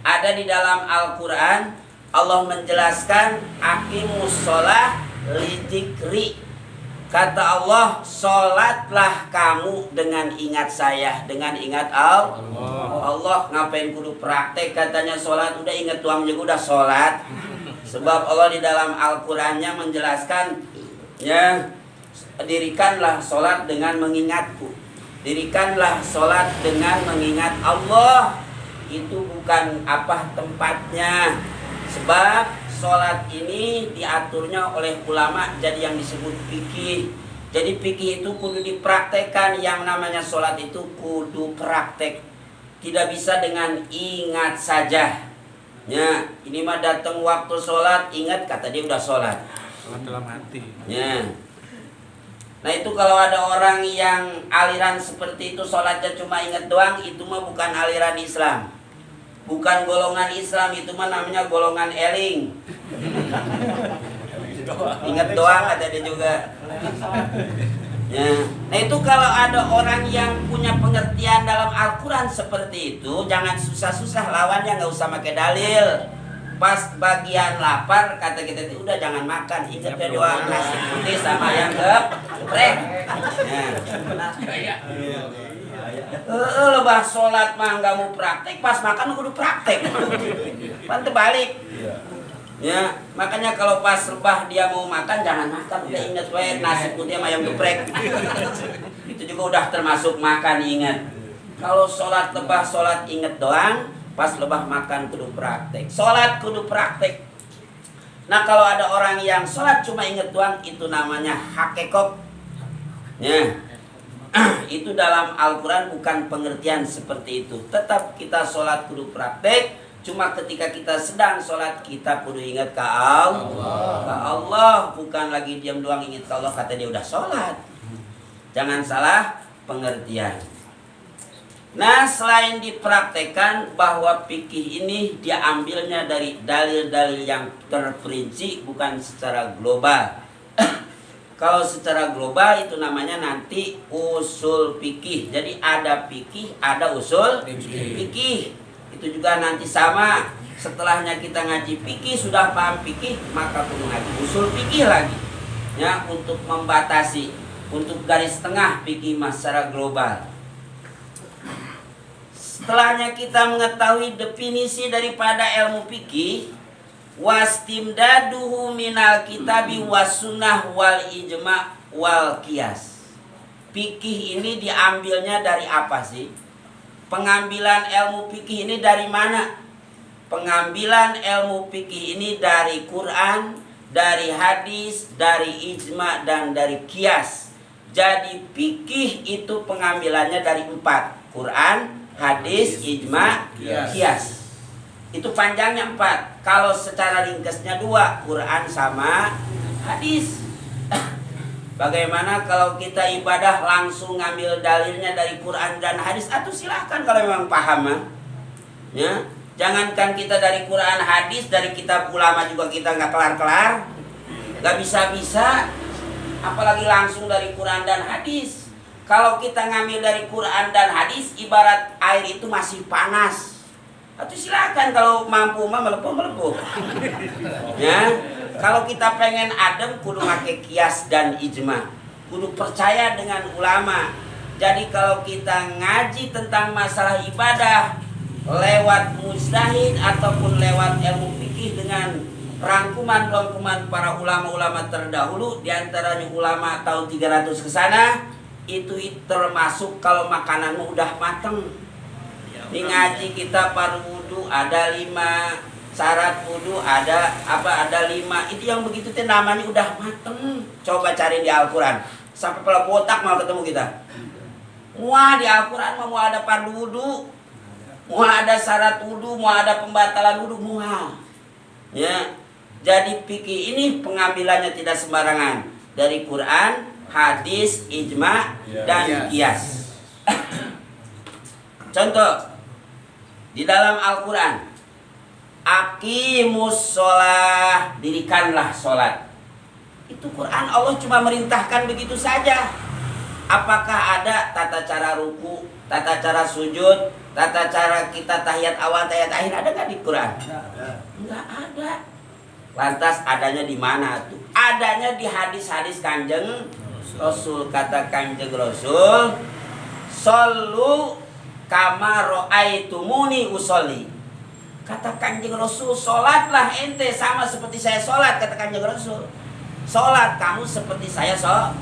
Ada di dalam Al-Quran, Allah menjelaskan, aqimus sholah lidzikri. Kata Allah, sholatlah kamu dengan ingat saya, dengan ingat Allah. Ngapain kudu praktek katanya sholat, udah inget doang juga udah sholat. Sebab Allah di dalam Al-Qurannya menjelaskan, ya, dirikanlah sholat dengan mengingatku. Dirikanlah sholat dengan mengingat Allah. Itu bukan apa tempatnya. Sebab sholat ini diaturnya oleh ulama jadi yang disebut fikih. Jadi fikih itu kudu dipraktekkan. Yang namanya sholat itu kudu praktek. Tidak bisa dengan ingat saja. Ya, ini mah datang waktu sholat, ingat kata dia udah sholat. Sholat dalam hati. Ya. Nah itu kalau ada orang yang aliran seperti itu, sholatnya cuma ingat doang, itu mah bukan aliran Islam. Bukan golongan Islam, itu mah namanya golongan eling. Ingat doang kata dia juga. Ya. Nah itu kalau ada orang yang punya pengertian dalam Al-Quran seperti itu, jangan susah-susah lawannya, nggak usah pakai dalil. Pas bagian lapar kata kita itu udah jangan makan, ingat ya doang nasi putih sama ayam geprek. Lebah sholat mah nggak mau praktek, pas makan kudu praktek. Pan terbalik. Ya, makanya kalau pas lebah dia mau makan jangan makan, udah ingat wae nasi putih sama ayam geprek. Itu juga udah termasuk makan, ingat. Kalau sholat lebah sholat ingat doang, pas lebah makan kudu praktek. Sholat kudu praktek. Nah kalau ada orang yang sholat cuma ingat doang, itu namanya hakekok. Ya, itu dalam Al-Quran bukan pengertian seperti itu. Tetap kita sholat kudu praktek. Cuma ketika kita sedang sholat kita kudu ingat ke Allah, bukan lagi diam doang ingat ke Allah kata dia udah sholat. Jangan salah pengertian. Nah selain dipraktekkan bahwa fikih ini diambilnya dari dalil-dalil yang terperinci, bukan secara global. Kalau secara global itu namanya nanti usul fikih. Jadi ada fikih, ada usul fikih. Itu juga nanti sama. Setelahnya kita ngaji fikih, sudah paham fikih, maka perlu ngaji usul fikih lagi. Ya, untuk membatasi, untuk garis tengah fikih secara global. Setelahnya kita mengetahui definisi daripada ilmu fikih, wastimdaduhu minal kitabi wasunnah wal ijma wal qiyas. Fikih ini diambilnya dari apa sih? Pengambilan ilmu fikih ini dari mana? Pengambilan ilmu fikih ini dari Quran, dari hadis, dari ijma, dan dari qiyas. Jadi fikih itu pengambilannya dari 4. Quran, hadis, ijma, qiyas. Itu panjangnya 4. Kalau secara ringkasnya 2, Quran sama hadis. Bagaimana kalau kita ibadah langsung ngambil dalilnya dari Quran dan hadis? Atau silahkan kalau memang paham. Ya, jangankan kita dari Quran hadis, dari kitab ulama juga kita nggak kelar-kelar, nggak bisa-bisa, apalagi langsung dari Quran dan hadis. Kalau kita ngambil dari Quran dan hadis, ibarat air itu masih panas. Atau silakan kalau mampu mah melepuh. Ya. Kalau kita pengen adem kudu pakai qiyas dan ijma. kudu percaya dengan ulama. Jadi kalau kita ngaji tentang masalah ibadah lewat mujtahid ataupun lewat ilmu fikih dengan rangkuman-rangkuman para ulama-ulama terdahulu, diantaranya ulama tahun 300 ke sana, itu termasuk kalau makananmu udah mateng. Di ngaji kita paru wudu ada 5, syarat wudu ada 5. Itu yang begitu teh namanya udah mateng. Coba cari di Al-Quran. Sampai pala botak mau ketemu kita. Wah, di Al-Quran mau ada fardu wudu, mau ada syarat wudu, mau ada pembatalan wudu, mau. Ya. Jadi fikih ini pengambilannya tidak sembarangan, dari Quran, hadis, ijma, dan qiyas. Contoh di dalam Al-Quran, aqimus sholah, dirikanlah sholat. Itu Quran Allah cuma merintahkan begitu saja. Apakah ada tata cara ruku, tata cara sujud, tata cara kita tahiyat awal, tahiyat akhir, ada nggak di Quran? Nggak ada. Lantas adanya di mana tuh? Adanya di hadis-hadis Kanjeng Rasul. Kata Kanjeng Rasul, "Shollu kama ra'aitumuni usolli." Kata Kanjeng Rasul, "Salatlah ente sama seperti saya salat." Kata Kanjeng Rasul, "Salat kamu seperti saya salat."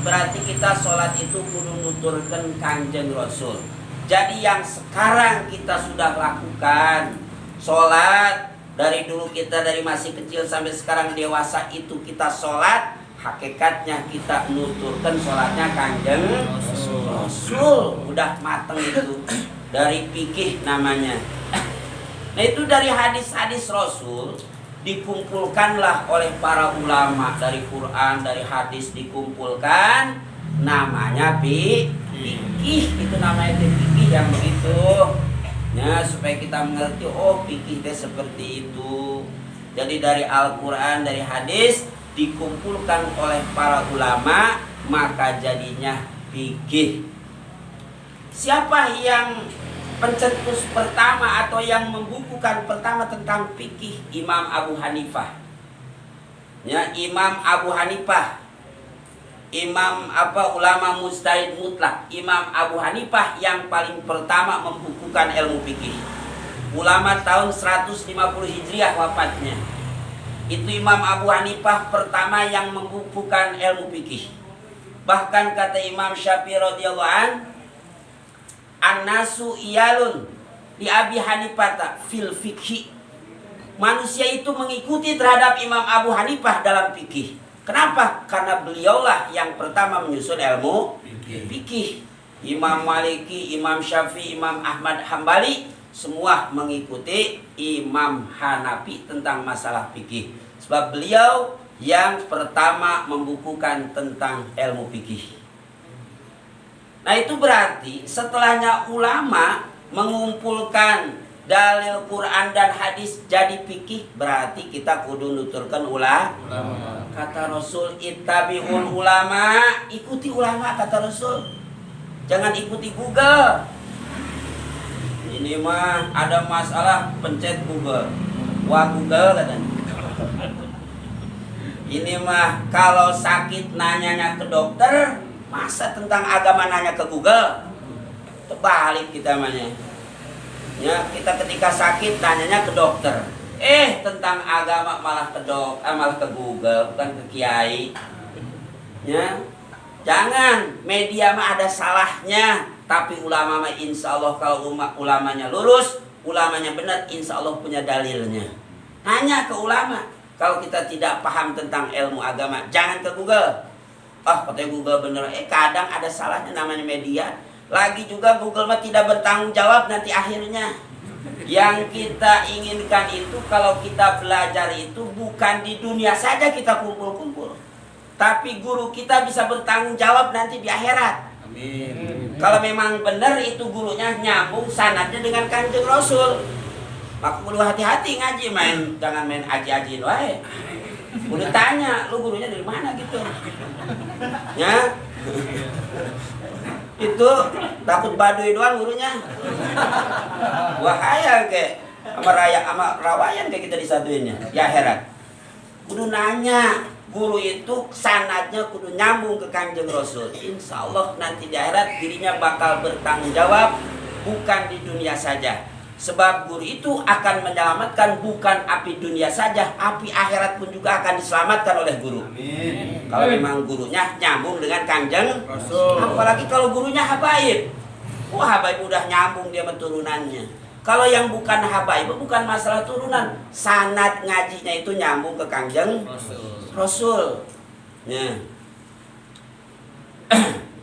Berarti kita salat itu kudu nuturkan Kanjeng Rasul. Jadi yang sekarang kita sudah lakukan, salat dari dulu kita dari masih kecil sampai sekarang dewasa itu kita sholat, hakikatnya kita nuturkan sholatnya Kanjeng Rasul. Udah mateng itu, dari fikih namanya. Nah itu dari hadis-hadis Rasul dikumpulkanlah oleh para ulama, dari Quran, dari hadis dikumpulkan, namanya fikih. Itu namanya fikih yang begitu. Ya, supaya kita mengerti, oh fikih itu seperti itu. Jadi dari Al-Quran, dari hadis dikumpulkan oleh para ulama, maka jadinya fikih. Siapa yang pencetus pertama atau yang membukukan pertama tentang fikih? Imam Abu Hanifah. Ya, Imam Abu Hanifah, Imam ulama mujtahid mutlak. Imam Abu Hanifah yang paling pertama membukukan ilmu fikih. Ulama tahun 150 Hijriah wafatnya. Itu Imam Abu Hanifah pertama yang membukukan ilmu fikih. Bahkan kata Imam Syafi'i radhiyallahu an, "An-nasu iyalun li Abi Hanifah fil fikhi." Manusia itu mengikuti terhadap Imam Abu Hanifah dalam fikih. Kenapa? Karena beliaulah yang pertama menyusun ilmu fikih. Imam Maliki, Imam Syafi'i, Imam Ahmad Hambali semua mengikuti Imam Hanafi tentang masalah fikih. Sebab beliau yang pertama membukukan tentang ilmu fikih. Nah itu berarti setelahnya ulama mengumpulkan dalil Quran dan hadis jadi fikih, berarti kita kudu nuturkan ulama. Kata Rasul, ittabi'ul ulama, ikuti ulama kata Rasul. Jangan ikuti Google. Ini mah ada masalah pencet Google. Wah Google katanya. Ini mah kalau sakit nanyanya ke dokter, masa tentang agama nanya ke Google? Terbalik kita namanya. Ya, kita ketika sakit tanyanya ke dokter. Tentang agama malah malah ke Google, bukan ke kiai. Ya. Jangan, media mah ada salahnya, tapi ulama mah insya Allah kalau ulamanya lurus, ulamanya benar, insya Allah punya dalilnya. Tanya ke ulama. Kalau kita tidak paham tentang ilmu agama, jangan ke Google. Katanya Google bener. Kadang ada salahnya, namanya media. Lagi juga Google mah tidak bertanggung jawab nanti akhirnya. Yang kita inginkan itu kalau kita belajar itu bukan di dunia saja kita kumpul-kumpul, tapi guru kita bisa bertanggung jawab nanti di akhirat. Amin. Kalau memang benar itu gurunya nyambung sanadnya dengan Kanjeng Rasul, maka perlu hati-hati ngaji, jangan main aji-ajiin wae. Udah tanya, lu gurunya dari mana gitu. Ya. Itu takut baduy doang gurunya. Wahaya kayak sama rawayan kayak kita disatuinnya. Ya heran. Kudu nanya, guru itu sanadnya kudu nyambung ke Kanjeng Rasul. Insya Allah nanti di akhirat dirinya bakal bertanggung jawab, bukan di dunia saja. Sebab guru itu akan menyelamatkan bukan api dunia saja, api akhirat pun juga akan diselamatkan oleh guru. Amin. Kalau memang gurunya nyambung dengan Kanjeng Rasul. Apalagi kalau gurunya habaib. Wah, habaib udah nyambung dia turunannya. Kalau yang bukan habaib bukan masalah turunan, sanad ngajinya itu nyambung ke Kanjeng Rasul. Nah.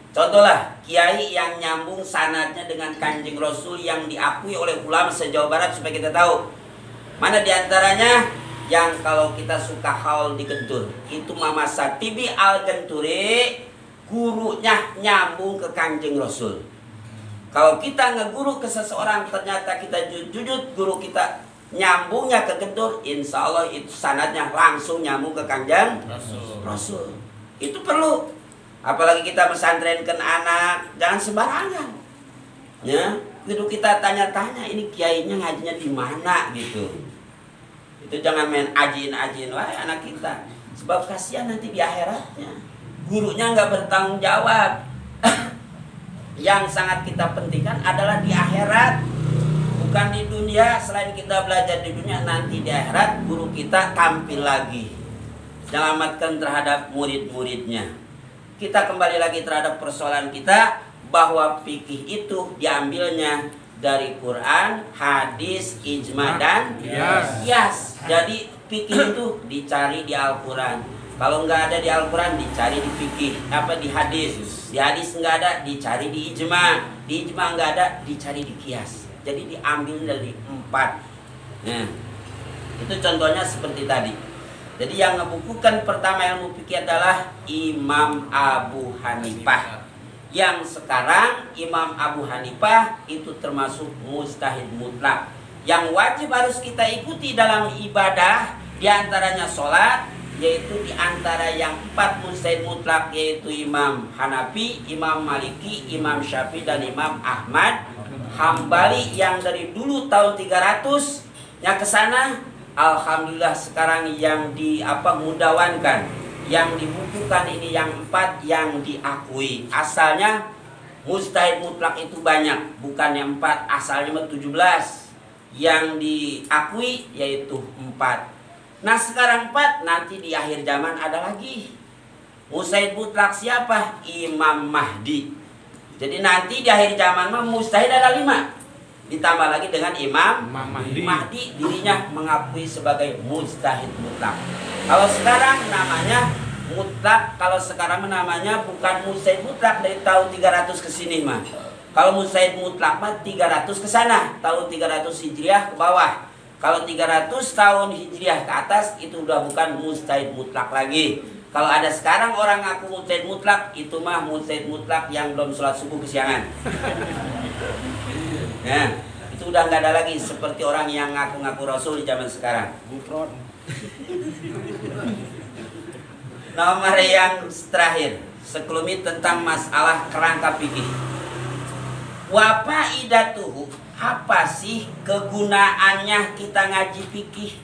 Contohlah kiai yang nyambung sanadnya dengan Kanjeng Rasul yang diakui oleh ulama se-Jawa Barat supaya kita tahu. Mana diantaranya yang kalau kita suka haul di Gentur, itu Mama Satibi Al-Genturi, gurunya nyambung ke Kanjeng Rasul. Kalau kita ngeguru ke seseorang ternyata kita jujur guru kita nyambungnya ke Gentur, insya Allah itu sanadnya langsung nyambung ke Kanjeng Rasul. Itu perlu. Apalagi kita pesantrenkan anak, jangan sembarangan. Ya, itu kita tanya-tanya ini kiainya ngajinya di mana gitu. Itu jangan main ajin-ajin wah anak kita. Sebab kasihan nanti di akhiratnya. Gurunya nggak bertanggung jawab. Yang sangat kita pentingkan adalah di akhirat, bukan di dunia. Selain kita belajar di dunia, nanti di akhirat guru kita tampil lagi, selamatkan terhadap murid-muridnya. Kita kembali lagi terhadap persoalan kita, bahwa fikih itu diambilnya dari Quran, hadis, ijma dan qiyas. Jadi fikih itu dicari di Al-Quran. Kalau nggak ada di Al-Quran, dicari di fikih, di hadis. Di hadis nggak ada, dicari di ijma. Di ijma nggak ada, dicari di qiyas. Jadi diambil dari 4. Nah, itu contohnya seperti tadi. Jadi yang ngebukukan pertama ilmu fikih adalah Imam Abu Hanifah. Yang sekarang Imam Abu Hanifah itu termasuk mujtahid mutlak. Yang wajib harus kita ikuti dalam ibadah, diantaranya sholat, yaitu diantara yang 4 mujtahid mutlak, yaitu Imam Hanafi, Imam Maliki, Imam Syafi'i dan Imam Ahmad Hambali yang dari dulu tahun 300 yang ke sana. Alhamdulillah sekarang yang mudawankan, yang dibukukan ini yang 4 yang diakui. Asalnya mujtahid mutlak itu banyak, bukan yang 4, asalnya 17. Yang diakui yaitu 4. Nah sekarang 4, nanti di akhir zaman ada lagi. Mujtahid mutlak siapa? Imam Mahdi. Jadi nanti di akhir zaman mujtahid ada 5. Ditambah lagi dengan Imam Mahdi, dirinya mengakui sebagai mujtahid mutlak. Kalau sekarang namanya mutlak, kalau sekarang namanya bukan mujtahid mutlak dari tahun 300 ke sini mah. Kalau mujtahid mutlak mah 300 ke sana, tahun 300 Hijriah ke bawah. Kalau 300 tahun Hijriah ke atas itu udah bukan mujtahid mutlak lagi. Kalau ada sekarang orang ngaku mujtahid mutlak, itu mah mujtahid mutlak yang belum sholat subuh kesiangan. Nah, itu udah nggak ada lagi seperti orang yang ngaku-ngaku Rasul di zaman sekarang. Nomor yang terakhir, sekelumit tentang masalah kerangka fikih. Wa faidatuhu, apa sih kegunaannya kita ngaji fikih?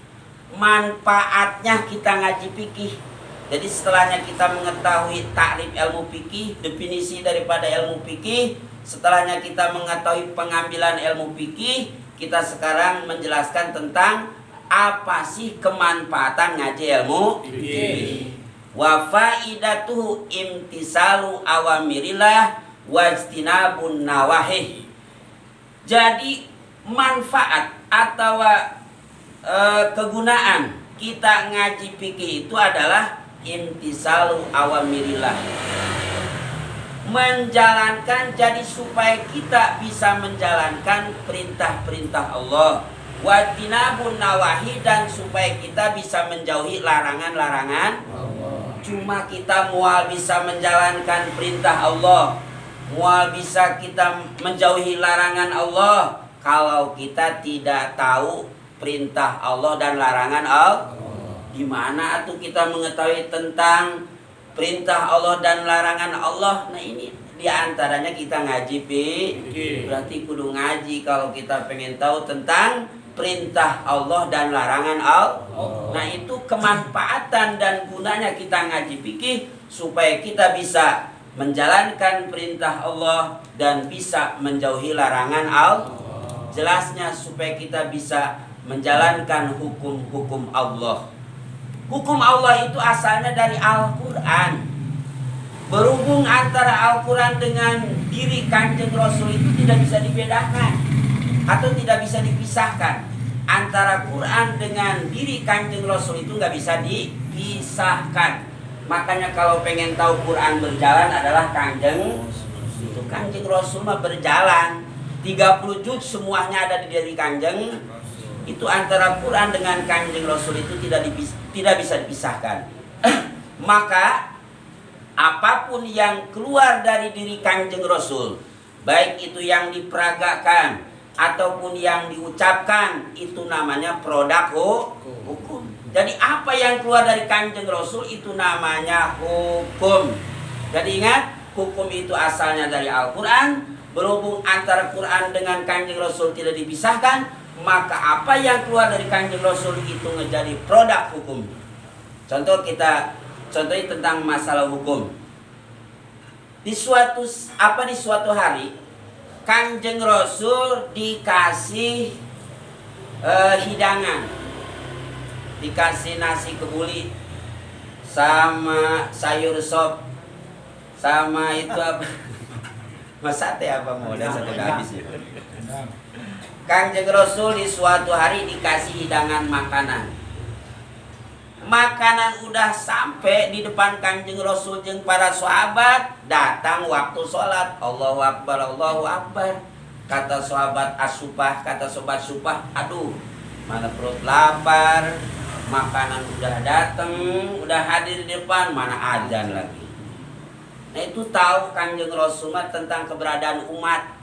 Manfaatnya kita ngaji fikih. Jadi setelahnya kita mengetahui takrif ilmu fikih, definisi daripada ilmu fikih, setelahnya kita mengetahui pengambilan ilmu fikih, kita sekarang menjelaskan tentang apa sih kemanfaatan ngaji ilmu fikih. Wa faidatuhu imtisalu awamirillah wajtinabun nawahi. Jadi manfaat atau kegunaan kita ngaji fikih itu adalah imtisalu awamirillah, menjalankan, jadi supaya kita bisa menjalankan perintah-perintah Allah, wajtinabun nawahi, dan supaya kita bisa menjauhi larangan-larangan Allah. Cuma kita mual bisa menjalankan perintah Allah, mual bisa kita menjauhi larangan Allah, kalau kita tidak tahu perintah Allah dan larangan Allah. Gimana atuh kita mengetahui tentang perintah Allah dan larangan Allah? Nah ini diantaranya kita ngaji berarti kudu ngaji kalau kita pengen tahu tentang perintah Allah dan larangan Allah. Nah, itu kemanfaatan dan gunanya kita ngaji fikih supaya kita bisa menjalankan perintah Allah dan bisa menjauhi larangan Allah. Jelasnya supaya kita bisa menjalankan hukum-hukum Allah. Hukum Allah itu asalnya dari Al-Quran. Berhubung antara Al-Quran dengan diri Kanjeng Rasul itu tidak bisa dibedakan atau tidak bisa dipisahkan. Antara Quran dengan diri Kanjeng Rasul itu nggak bisa dipisahkan. Makanya kalau pengen tahu Quran berjalan adalah Kanjeng Rasul mah berjalan. 30 juz semuanya ada di diri Kanjeng. Itu antara Quran dengan Kanjeng Rasul itu tidak bisa dipisahkan. Maka apapun yang keluar dari diri Kanjeng Rasul, baik itu yang diperagakan ataupun yang diucapkan, itu namanya produk hukum. Jadi apa yang keluar dari Kanjeng Rasul itu namanya hukum. Jadi ingat, hukum itu asalnya dari Al-Quran. Berhubung antara Quran dengan Kanjeng Rasul tidak dipisahkan, maka apa yang keluar dari Kanjeng Rasul itu menjadi produk hukum. Contohnya tentang masalah hukum. Di suatu hari Kanjeng Rasul dikasih hidangan, dikasih nasi kebuli sama sayur sop sama itu apa? Mas sate apa mau? Dan sate habis ya. Kanjeng Rasul di suatu hari dikasih hidangan makanan. Makanan udah sampai di depan Kanjeng Rasul jeung para sahabat, datang waktu sholat. Allahu Akbar, Allahu Akbar. Kata sahabat As-Supah, kata sobat Supah, aduh, mana perut lapar. Makanan udah datang, udah hadir di depan, mana azan lagi. Nah, itu tahu Kanjeng Rasul tentang keberadaan umat.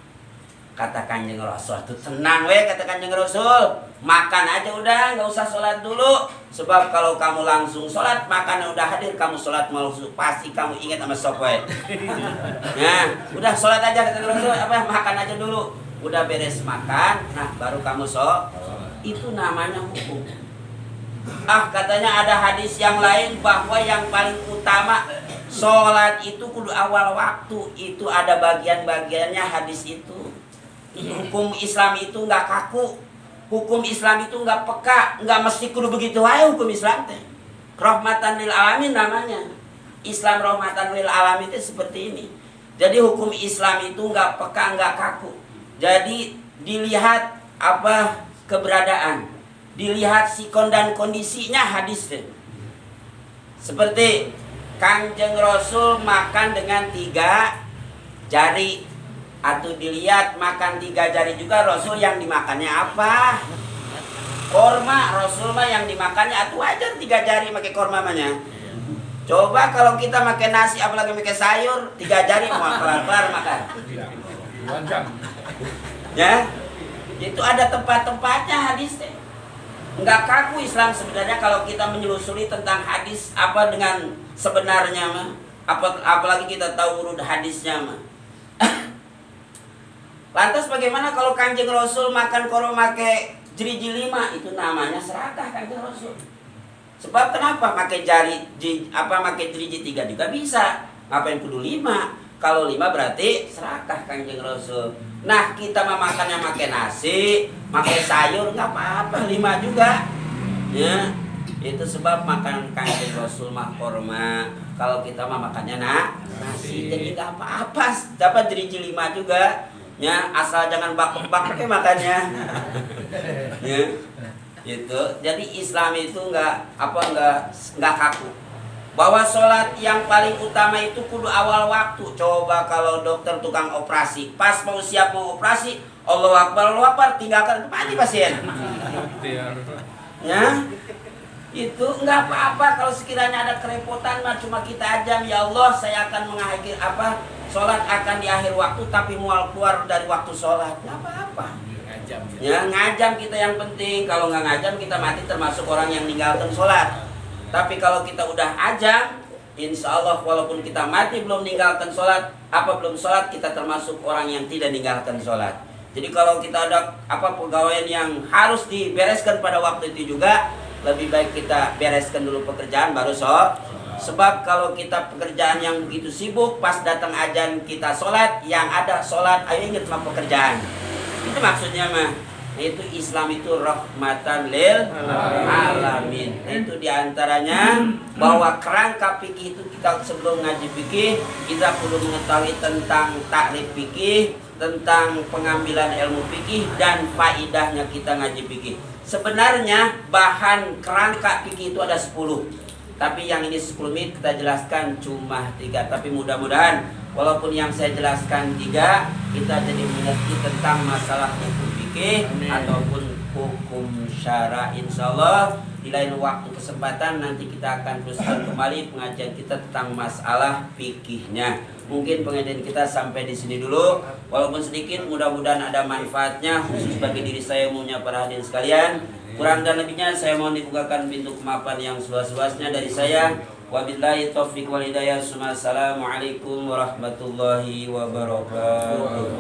Kata Kanjeng Rasul, itu tenang kata Kanjeng Rasul, makan aja udah, nggak usah sholat dulu. Sebab kalau kamu langsung sholat, makan udah hadir, kamu sholat mau pasti kamu ingat sama sop Nah, udah sholat aja kata Rasul, makan aja dulu. Udah beres makan, nah baru kamu sholat. Itu namanya hukum. Katanya ada hadis yang lain bahwa yang paling utama sholat itu kudu awal waktu. Itu ada bagian-bagiannya hadis itu. Hukum Islam itu nggak kaku, hukum Islam itu nggak peka, nggak mesti kudu begitu aja hukum Islam teh. Rahmatan lil alamin namanya. Islam rahmatan lil alamin itu seperti ini. Jadi hukum Islam itu nggak peka, nggak kaku. Jadi dilihat apa keberadaan, dilihat sikon dan kondisinya hadis teh. Seperti Kanjeng Rasul makan dengan 3 jari. Atau dilihat makan 3 jari juga Rasul yang dimakannya apa? Korma. Rasul mah yang dimakannya atuh aja 3 jari pakai korma mahnya. Coba kalau kita makan nasi apalagi pakai sayur 3 jari mau kelar-kelar makan. Ya. Itu ada tempat-tempatnya hadis teh. Enggak kaku Islam sebenarnya kalau kita menyelusuri tentang hadis apa dengan sebenarnya mah. Apalagi kita tahu urut hadisnya mah. Lantas bagaimana kalau Kanjeng Rasul makan korma pakai jeriji 5? Itu namanya serakah Kanjeng Rasul. Sebab kenapa? Pakai jeriji 3 juga bisa. Ngapain kudu 5? Kalau 5 berarti serakah Kanjeng Rasul. Nah, kita mah makannya pakai nasi, pakai sayur nggak apa-apa, 5 juga. Ya. Itu sebab makan Kanjeng Rasul mah korma. Kalau kita mah makannya nasi. Jadi nggak apa-apa. Dapat jeriji 5 juga. Ya, asal jangan bak-bak makannya. Ya, itu. Jadi Islam itu nggak kaku. Bahwa sholat yang paling utama itu kudu awal waktu. Coba kalau dokter tukang operasi, pas mau siap mau operasi, Allahu Akbar, tinggalkan itu mati pasien. Ya, itu nggak apa-apa kalau sekiranya ada kerepotan mah cuma kita ajam, ya Allah saya akan mengakhiri sholat akan di akhir waktu tapi mual keluar dari waktu sholat, nggak apa-apa. Ya, ngajam kita yang penting. Kalau nggak ngajam kita mati termasuk orang yang meninggalkan sholat. Tapi kalau kita udah ajam, insya Allah walaupun kita mati belum meninggalkan sholat, belum sholat, kita termasuk orang yang tidak meninggalkan sholat. Jadi kalau kita ada pegawaian yang harus dibereskan pada waktu itu juga, lebih baik kita bereskan dulu pekerjaan baru sebab kalau kita pekerjaan yang begitu sibuk, pas datang azan kita sholat, yang ada sholat, ayo ingat sama pekerjaan. Itu maksudnya mah. Itu Islam itu rahmatan lil alamin. Itu diantaranya bahwa kerangka fikih itu kita sebelum ngaji fikih kita perlu mengetahui tentang takrif fikih, tentang pengambilan ilmu fikih dan faidahnya kita ngaji fikih. Sebenarnya bahan kerangka fikih itu ada 10. Tapi yang ini 10 menit kita jelaskan cuma 3. Tapi mudah-mudahan walaupun yang saya jelaskan 3, kita jadi mengerti tentang masalah hukum fikih ataupun hukum syara. Insyaallah di lain waktu kesempatan nanti kita akan teruskan kembali pengajian kita tentang masalah fikihnya. Mungkin pengajian kita sampai di sini dulu. Walaupun sedikit, mudah-mudahan ada manfaatnya khusus bagi diri saya umumnya para hadirin sekalian. Kurang dan lebihnya saya mohon dibukakan pintu kemaafan yang seluas-luasnya dari saya. Wabillahi taufiq wal hidayah. Assalamualaikum warahmatullahi wabarakatuh.